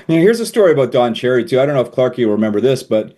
Here's a story about Don Cherry too. I don't know if Clark, you remember this, but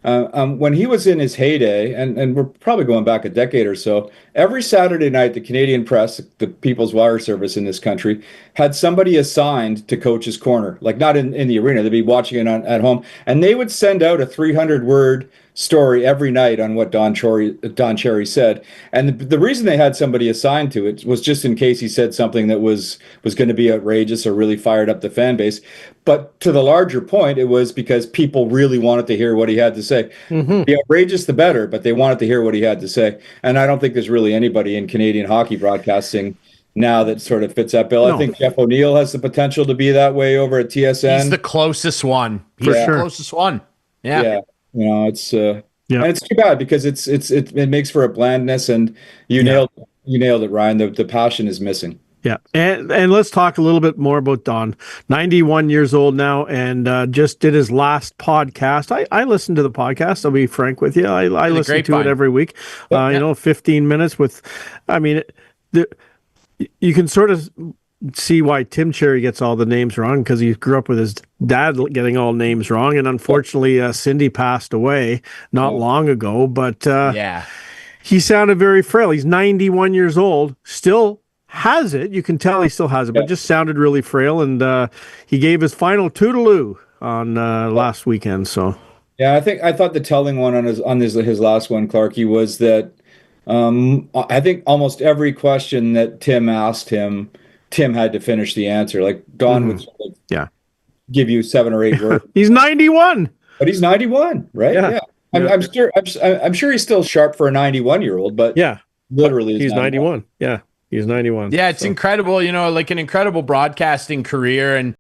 when he was in his heyday, and we're probably going back a decade or so, every Saturday night, the Canadian Press, the People's Wire Service in this country, had somebody assigned to Coach's Corner, like not in the arena. They'd be watching it at home, and they would send out a 300-word story every night on what Don Cherry said. And the reason they had somebody assigned to it was just in case he said something that was going to be outrageous or really fired up the fan base. But to the larger point, it was because people really wanted to hear what he had to say. The outrageous, the better, but they wanted to hear what he had to say. And I don't think there's really anybody in Canadian hockey broadcasting now that sort of fits that bill. No. I think Jeff O'Neill has the potential to be that way over at TSN. He's the closest one. He's the closest one. Yeah. It's and it's too bad because it makes for a blandness, and you nailed it, Ryan. The passion is missing. Yeah, and let's talk a little bit more about Don. 91 years old now, and just did his last podcast. I listen to the podcast. I'll be frank with you. I listen to it every week. 15 minutes with. I mean, you can sort of see why Tim Cherry gets all the names wrong, because he grew up with his dad getting all names wrong, and unfortunately, Cindy passed away not long ago. But he sounded very frail. He's 91 years old, still has it. You can tell he still has it, but just sounded really frail. And he gave his final toodaloo on last weekend. So I thought the telling one on his last one, Clarky, was that I think almost every question that Tim asked him, Tim had to finish the answer. Like Don would sort of give you 7 or 8 words. He's 91, but he's 91, right? Yeah. I'm sure he's still sharp for a 91-year-old, but literally he's 91. Yeah. He's 91. Yeah, it's incredible, like an incredible broadcasting career. And